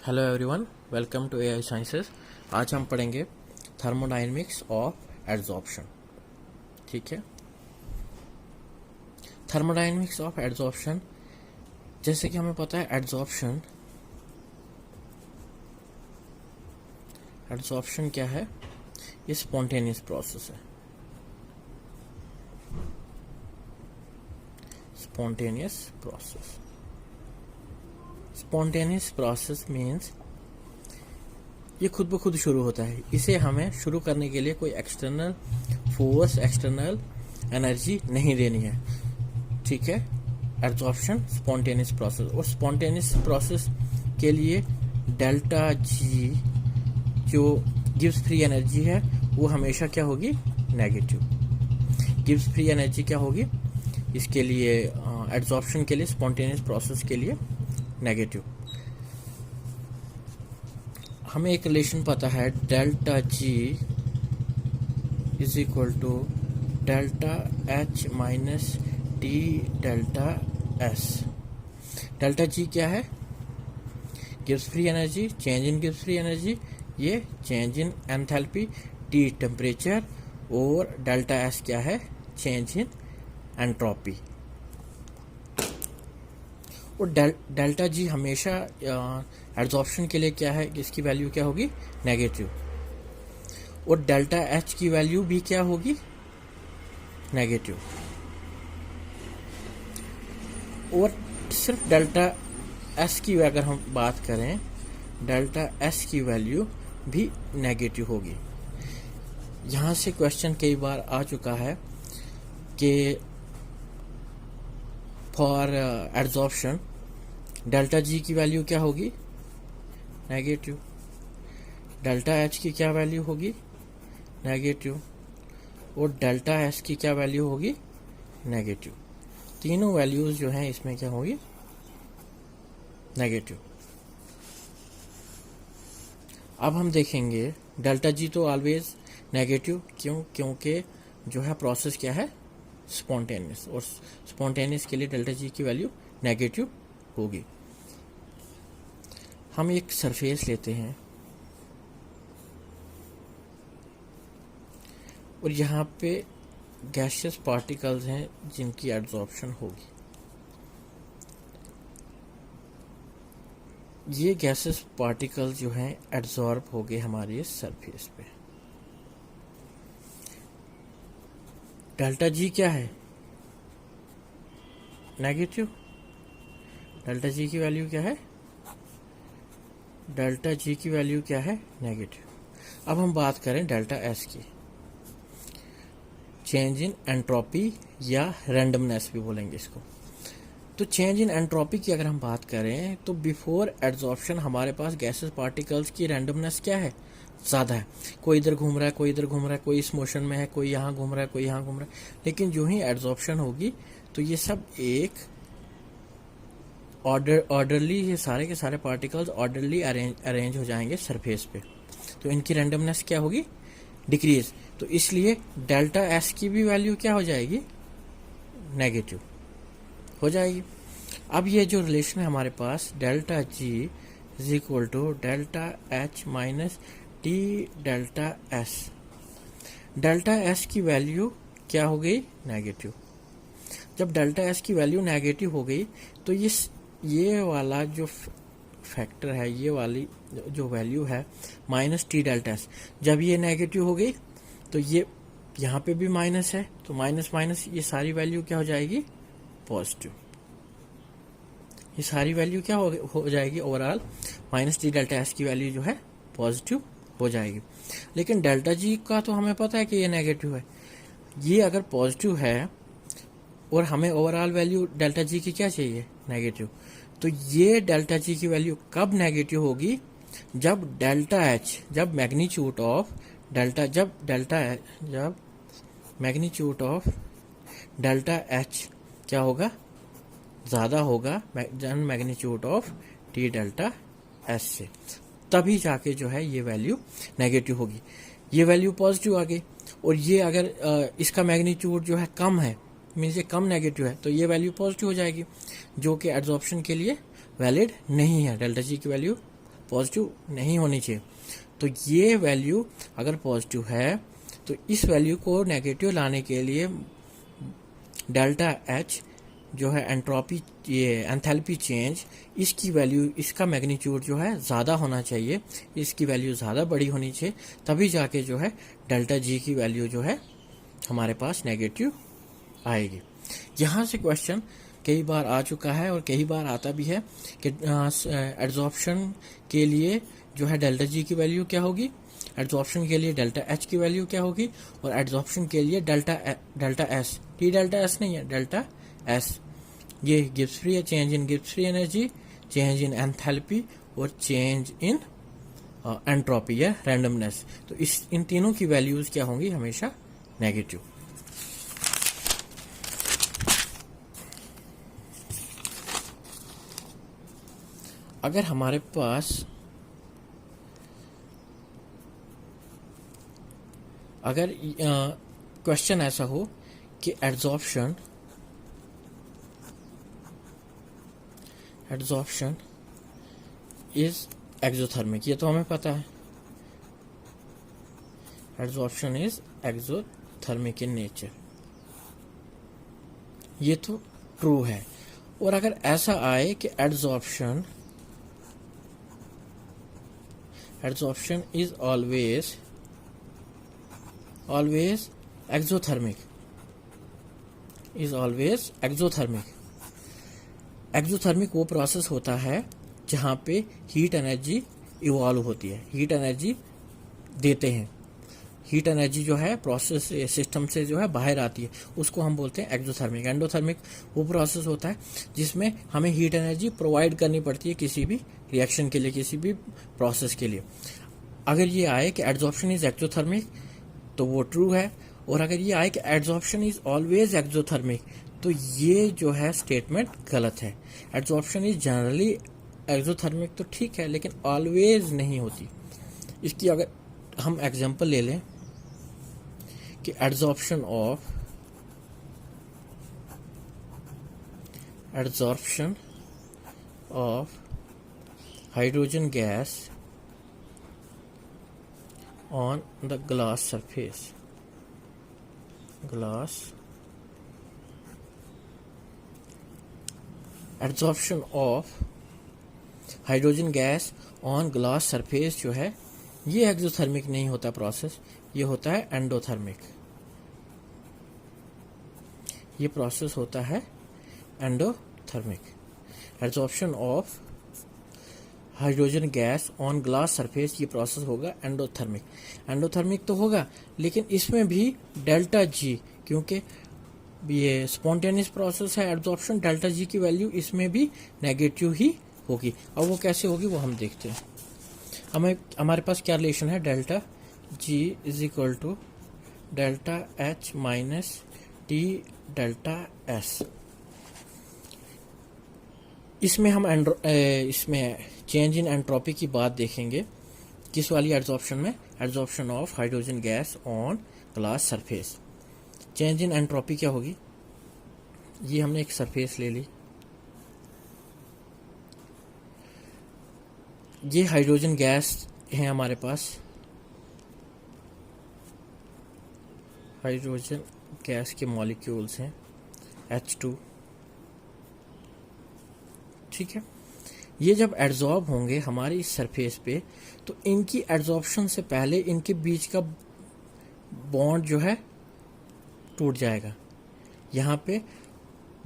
Hello everyone, welcome to AI sciences. आज हम पढ़ेंगे थर्मोडायनेमिक्स ऑफ एड्सॉर्प्शन। ठीक है, थर्मोडायनेमिक्स ऑफ एड्सॉर्प्शन, जैसे कि हमें पता है एड्सॉर्प्शन क्या है। ये स्पॉन्टेनियस प्रोसेस है। स्पॉन्टेनियस प्रोसेस मीन्स ये खुद ब खुद शुरू होता है। इसे हमें शुरू करने के लिए कोई एक्सटर्नल फोर्स, एक्सटर्नल एनर्जी नहीं देनी है। ठीक है, एड्सॉर्प्शन स्पॉन्टेनियस प्रोसेस। और स्पॉन्टेनियस प्रोसेस के लिए डेल्टा जी जो गिव्स फ्री एनर्जी है वो हमेशा क्या होगी? नेगेटिव। गिव्स फ्री एनर्जी क्या होगी इसके लिए? एड्सॉर्प्शन के लिए, स्पॉन्टेनियस प्रोसेस के लिए नेगेटिव। हमें एक रिलेशन पता है, delta G is equal to delta H minus T delta S. Delta G क्या है? Gives free energy, change in gives free energy, ये change in enthalpy, T temperature, और डेल्टा एस क्या है? Change in entropy. और delta जी हमेशा adsorption के लिए क्या है? इसकी वैल्यू क्या होगी? नेगेटिव। और डेल्टा एच की वैल्यू भी क्या होगी? नेगेटिव। और सिर्फ डेल्टा एस की अगर हम बात करें, डेल्टा एस की वैल्यू भी नेगेटिव होगी। यहां से क्वेश्चन कई बार आ चुका है कि फॉर एड्सॉर्प्शन डेल्टा जी की वैल्यू क्या होगी? नेगेटिव। डेल्टा एच की क्या वैल्यू होगी? नेगेटिव। और डेल्टा एस की क्या वैल्यू होगी? नेगेटिव। तीनों वैल्यूज जो हैं इसमें क्या होगी? नेगेटिव। अब हम देखेंगे डेल्टा जी तो ऑलवेज नेगेटिव। क्यों? क्योंकि जो है प्रोसेस क्या है? स्पॉन्टेनियस। और स्पॉन्टेनियस के लिए डेल्टा जी की वैल्यू नेगेटिव होगी। हम एक सरफेस लेते हैं और यहाँ पे गैसियस पार्टिकल्स हैं जिनकी एड्सॉर्प्शन होगी। ये गैसियस पार्टिकल्स जो हैं एड्सॉर्ब हो गए हमारे सरफेस पे। डेल्टा जी क्या है? नेगेटिव। डेल्टा जी की वैल्यू क्या है? डेल्टा जी की वैल्यू क्या है? नेगेटिव। अब हम बात करें डेल्टा एस की, चेंज इन एंट्रोपी या रैंडमनेस भी बोलेंगे इसको। तो चेंज इन एंट्रोपी की अगर हम बात करें तो बिफोर एड्सॉर्प्शन हमारे पास गैसेस पार्टिकल्स की रैंडमनेस क्या है? ज़्यादा है। कोई इधर घूम रहा है, कोई इधर घूम रहा है, कोई इस मोशन में है, कोई यहाँ घूम रहा है, कोई यहाँ घूम रहा है। लेकिन जो ही एड्सॉर्प्शन होगी तो ये सब एक ऑर्डरली, ये सारे के सारे पार्टिकल्स ऑर्डरली अरेंज हो जाएंगे सरफेस पे। तो इनकी रैंडमनेस क्या होगी? डिक्रीज। तो इसलिए डेल्टा एस की भी वैल्यू क्या हो जाएगी? नेगेटिव हो जाएगी। अब ये जो रिलेशन है हमारे पास, delta G is equal to delta H minus T delta S. Delta S की वैल्यू क्या हो गई? नेगेटिव। जब डेल्टा एस की वैल्यू नेगेटिव हो गई तो ये वाला जो फैक्टर है, ये वाली जो वैल्यू है माइनस टी डेल्टा एस, जब ये नेगेटिव हो गई तो ये यहाँ पे भी माइनस है, तो माइनस माइनस ये सारी वैल्यू क्या हो जाएगी? पॉजिटिव। ये सारी वैल्यू क्या हो जाएगी? Overall minus T delta S की वैल्यू जो है पॉजिटिव हो जाएगी। लेकिन डेल्टा जी का तो हमें पता है कि ये नेगेटिव है। ये अगर पॉजिटिव है और हमें ओवरऑल वैल्यू डेल्टा जी की क्या चाहिए? नेगेटिव। तो ये डेल्टा जी की वैल्यू कब नेगेटिव होगी? जब डेल्टा एच, जब मैग्नीट्यूड ऑफ डेल्टा, जब मैग्नीट्यूड ऑफ डेल्टा एच क्या होगा? ज़्यादा होगा जन magnitude of T delta S से, तभी जाके जो है ये वैल्यू नेगेटिव होगी। ये वैल्यू पॉजिटिव आ गई और ये अगर इसका मैग्नीट्यूड जो है कम है, मीन्स ये कम नेगेटिव है, तो ये वैल्यू पॉजिटिव हो जाएगी, जो कि एड्सॉर्प्शन के लिए वैलिड नहीं है। डेल्टा जी की वैल्यू पॉजिटिव नहीं होनी चाहिए। तो ये वैल्यू अगर पॉजिटिव है तो इस वैल्यू को नेगेटिव लाने के लिए डेल्टा एच जो है एंट्रोपी, ये एंथैल्पी चेंज, इसकी वैल्यू, इसका मैग्नीट्यूड जो है ज़्यादा होना चाहिए, इसकी वैल्यू ज़्यादा बड़ी होनी चाहिए, तभी जाके जो है डेल्टा जी की वैल्यू जो है हमारे पास नेगेटिव आएगी। यहाँ से क्वेश्चन कई बार आ चुका है और कई बार आता भी है कि एड्जॉर्प्शन के लिए जो है डेल्टा जी की वैल्यू क्या होगी, एड्जॉर्प्शन के लिए डेल्टा एच की वैल्यू क्या होगी, और एड्जॉर्प्शन के लिए delta S, T delta S नहीं है, डेल्टा एस। ये गिब्स फ्री है, change in Gibbs free energy, change in enthalpy और चेंज इन एंट्रोपी या रैंडमनेस। तो इन तीनों की वैल्यूज क्या होंगी, हमेशा नेगेटिव। अगर हमारे पास अगर क्वेश्चन ऐसा हो कि एड्जॉर्प्शन इज एक्सोथर्मिक, ये तो हमें पता है, adsorption is exothermic in nature, ये तो ट्रू है। और अगर ऐसा आए कि adsorption is always exothermic, exothermic वो प्रोसेस होता है जहां पे हीट एनर्जी इवॉल्व होती है, हीट एनर्जी देते हैं, हीट एनर्जी जो है प्रोसेस सिस्टम से जो है बाहर आती है, उसको हम बोलते हैं एक्सोथर्मिक। एंडोथर्मिक वो प्रोसेस होता है जिसमें हमें हीट एनर्जी प्रोवाइड करनी पड़ती है किसी भी रिएक्शन के लिए, किसी भी प्रोसेस के लिए। अगर ये आए कि एड्जॉर्प्शन इज एक्सोथर्मिक तो वो ट्रू है, और अगर ये आए कि एड्जॉर्प्शन इज ऑलवेज एक्सोथर्मिक तो ये जो है स्टेटमेंट गलत है। एड्जॉर्प्शन इज जनरली एक्सोथर्मिक तो ठीक है, लेकिन ऑलवेज नहीं होती। इसकी अगर हम एग्जांपल ले लें कि adsorption of hydrogen gas on the glass surface, absorption of hydrogen gas on glass surface जो है ये एक्सोथर्मिक नहीं होता प्रोसेस, ये होता है एंडोथर्मिक, ये प्रोसेस होता है endothermic. Absorption of hydrogen gas on glass surface ये प्रोसेस होगा एंडोथर्मिक। एंडोथर्मिक तो होगा लेकिन इसमें भी डेल्टा जी, क्योंकि ये स्पॉन्टेनियस प्रोसेस है एब्जॉर्प्शन, डेल्टा जी की वैल्यू इसमें भी नेगेटिव ही होगी। अब वो कैसे होगी वो हम देखते हैं। हमारे पास क्या रिलेशन है, delta G is equal to delta H minus T delta S. इसमें हम इसमें चेंज इन एंट्रोपी की बात देखेंगे, किस वाली एब्जॉर्प्शन में, absorption of hydrogen gas on glass surface. Change in entropy क्या होगी, ये हमने एक सरफेस ले ली, ये हाइड्रोजन गैस है हमारे पास, हाइड्रोजन गैस के मॉलिक्यूल्स हैं H2, ठीक है। ये जब एड्जॉर्ब होंगे हमारी इस सरफेस पे तो इनकी एड्जॉर्प्शन से पहले इनके बीच का बॉन्ड जो है टूट जाएगा, यहाँ पे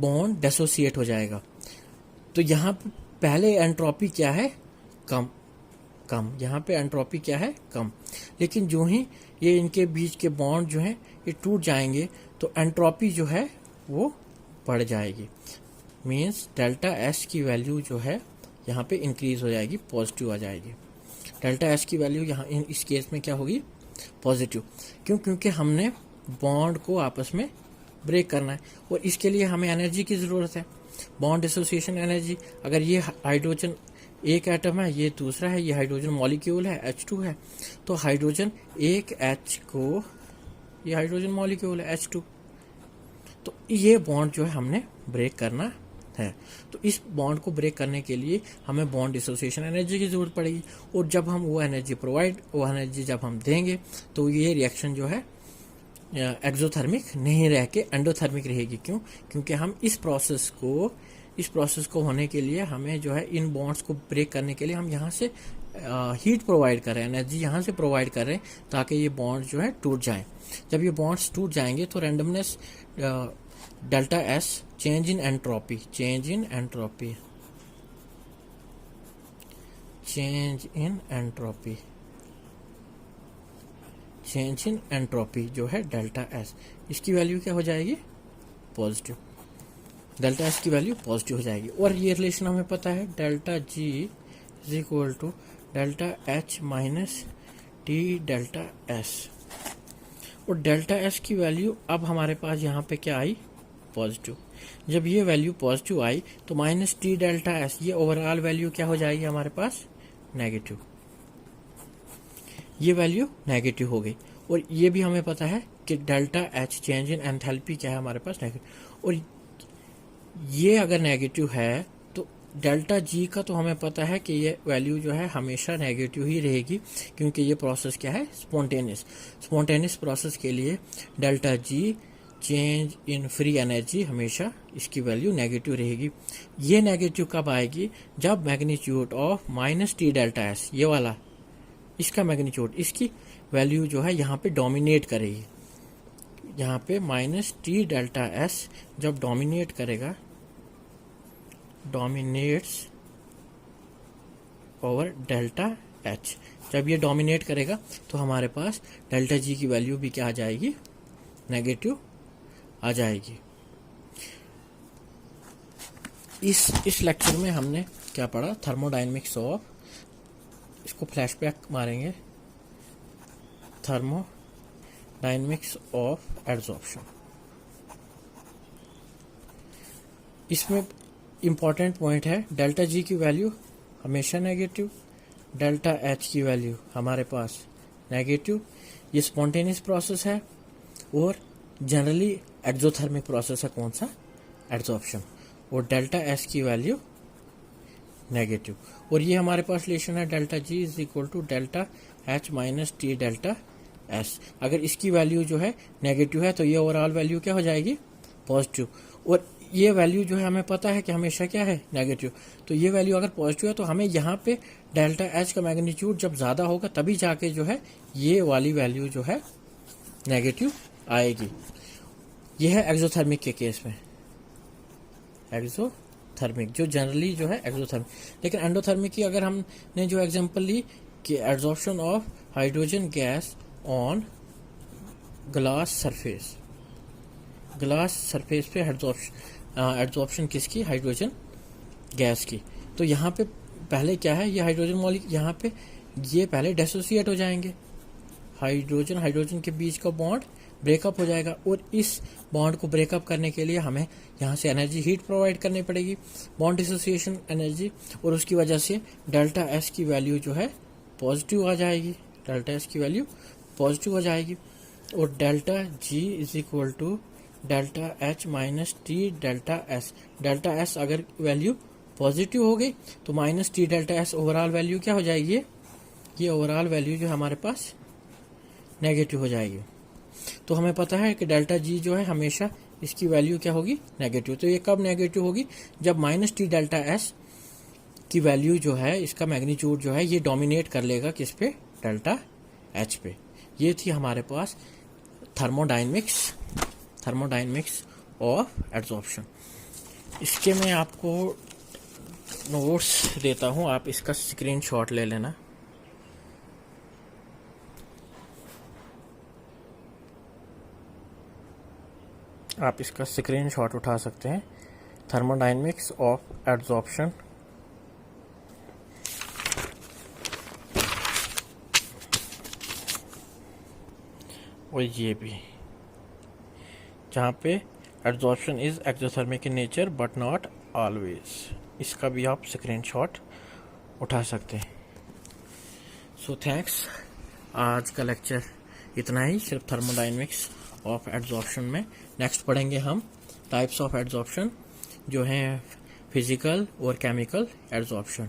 बॉन्ड डिसोसिएट हो जाएगा। तो यहाँ पे पहले एंट्रोपी क्या है, कम, यहाँ पे एंट्रोपी क्या है, कम। लेकिन जो ही ये इनके बीच के बॉन्ड जो है ये टूट जाएंगे तो एंट्रोपी जो है वो बढ़ जाएगी। मीन्स डेल्टा एस की वैल्यू जो है यहाँ पे इंक्रीज हो जाएगी, पॉजिटिव आ जाएगी। डेल्टा एस की वैल्यू यहाँ इस केस में क्या होगी, पॉजिटिव। क्योंकि हमने बॉन्ड को आपस में ब्रेक करना है और इसके लिए हमें एनर्जी की ज़रूरत है, बॉन्ड एसोसिएशन एनर्जी। अगर ये हाइड्रोजन एक एटम है, ये दूसरा है, ये हाइड्रोजन मॉलिक्यूल है H2 है, तो हाइड्रोजन एक H को, ये हाइड्रोजन मॉलिक्यूल है H2, तो ये बॉन्ड जो है हमने ब्रेक करना है। तो इस बॉन्ड को ब्रेक करने के लिए हमें बॉन्ड डिसोसिएशन एनर्जी की जरूरत पड़ेगी, और जब हम वो एनर्जी जब हम देंगे तो ये रिएक्शन जो है एक्सोथर्मिक नहीं रह के एंडोथर्मिक रहेगी। क्यों? क्योंकि हम इस प्रोसेस को होने के लिए हमें जो है इन बॉन्ड्स को ब्रेक करने के लिए हम यहाँ से हीट प्रोवाइड कर रहे हैं, एनर्जी यहाँ से प्रोवाइड कर रहे हैं ताकि ये बॉन्ड जो है टूट जाएं। जब ये बॉन्ड्स टूट जाएंगे तो randomness delta S change in entropy जो है डेल्टा एस, इसकी वैल्यू क्या हो जाएगी? पॉजिटिव। डेल्टा एस की वैल्यू पॉजिटिव हो जाएगी। और ये रिलेशन हमें पता है, delta G is equal to delta H minus T delta S. और डेल्टा एस की वैल्यू अब हमारे पास यहाँ पे क्या आई? पॉजिटिव। जब ये वैल्यू पॉजिटिव आई तो माइनस टी डेल्टा एस, ये ओवरऑल वैल्यू क्या हो जाएगी हमारे पास? नेगेटिव। ये वैल्यू नेगेटिव हो गई। और ये भी हमें पता है कि delta H change in enthalpy क्या है हमारे पास? नेगेटिव। और ये अगर नेगेटिव है तो डेल्टा जी का तो हमें पता है कि ये वैल्यू जो है हमेशा नेगेटिव ही रहेगी, क्योंकि ये प्रोसेस क्या है? स्पॉन्टेनियस प्रोसेस के लिए delta G change in free energy हमेशा इसकी वैल्यू नेगेटिव रहेगी। ये नेगेटिव कब आएगी? जब magnitude of minus T delta S, ये वाला इसका मैग्नीट्यूड, इसकी वैल्यू जो है यहाँ पे डोमिनेट करेगी। यहाँ पे माइनस टी डेल्टा एस जब डोमिनेट करेगा, डोमिनेट्स ओवर डेल्टा एच, जब ये डोमिनेट करेगा तो हमारे पास डेल्टा जी की वैल्यू भी क्या आ जाएगी? नेगेटिव आ जाएगी। इस लेक्चर में हमने क्या पढ़ा? थर्मोडायनेमिक्स ऑफ, इसको फ्लैशबैक मारेंगे, थर्मोडायनेमिक्स ऑफ एडसॉर्प्शन। इसमें इंपॉर्टेंट पॉइंट है, डेल्टा जी की वैल्यू हमेशा नेगेटिव, डेल्टा एच की वैल्यू हमारे पास नेगेटिव। ये स्पॉन्टेनियस प्रोसेस है और जनरली एक्सोथर्मिक प्रोसेस है। कौन सा? एडसॉर्प्शन। और डेल्टा एस की वैल्यू नेगेटिव। और ये हमारे पास रिलेशन है delta G is equal to delta H minus T delta S. अगर इसकी वैल्यू जो है नेगेटिव है तो ये ओवरऑल वैल्यू क्या हो जाएगी? पॉजिटिव। और ये वैल्यू जो है हमें पता है कि हमेशा क्या है? नेगेटिव। तो ये वैल्यू अगर पॉजिटिव है तो हमें यहाँ पे डेल्टा एच का मैग्नीट्यूड जब ज्यादा होगा तभी जाके जो है ये वाली वैल्यू जो है नेगेटिव आएगी। ये है एक्सोथर्मिक के केस में, एक्सोथर्मिक जो जनरली जो है एक्सोथर्मिक। लेकिन एंडोथर्मिक की अगर हमने जो एग्जांपल ली कि absorption of hydrogen gas on glass surface पे एब्जॉर्प्शन किसकी? हाइड्रोजन गैस की। तो यहाँ पे पहले क्या है? ये हाइड्रोजन मॉलिक्यूल यहाँ पे ये पहले डिसोसिएट हो जाएंगे, हाइड्रोजन के बीच का बॉन्ड ब्रेकअप हो जाएगा। और इस बॉन्ड को ब्रेकअप करने के लिए हमें यहाँ से एनर्जी हीट प्रोवाइड करनी पड़ेगी, बॉन्ड डिसोसिएशन एनर्जी। और उसकी वजह से डेल्टा एस की वैल्यू जो है पॉजिटिव आ जाएगी, डेल्टा एस की वैल्यू पॉजिटिव हो जाएगी। और delta G is equal to delta H minus T delta S. Delta S अगर वैल्यू पॉजिटिव हो गई तो minus T delta S overall value क्या हो जाएगी? ये ओवरऑल वैल्यू जो हमारे पास नेगेटिव हो जाएगी। तो हमें पता है कि डेल्टा जी जो है हमेशा इसकी वैल्यू क्या होगी? नेगेटिव। तो ये कब नेगेटिव होगी? जब माइनस टी डेल्टा एस की वैल्यू जो है, इसका मैग्नीट्यूड जो है ये डोमिनेट कर लेगा किस पे? डेल्टा एच पे। ये थी हमारे पास थर्मोडायनेमिक्स ऑफ एडसॉर्प्शन। इसके मैं आपको नोट्स देता हूँ, आप इसका स्क्रीनशॉट ले लेना। आप इसका स्क्रीनशॉट उठा सकते हैं, थर्मोडायनेमिक्स ऑफ एडसॉर्प्शन। और ये भी जहाँ पे adsorption is exothermic in nature but not always, इसका भी आप स्क्रीनशॉट उठा सकते हैं। सो थैंक्स, आज का लेक्चर इतना ही, सिर्फ थर्मोडायनेमिक्स ऑफ एडसॉर्प्शन में। नेक्स्ट पढ़ेंगे हम टाइप्स ऑफ एडसॉर्प्शन जो हैं फिजिकल और केमिकल एड्सॉर्प्शन।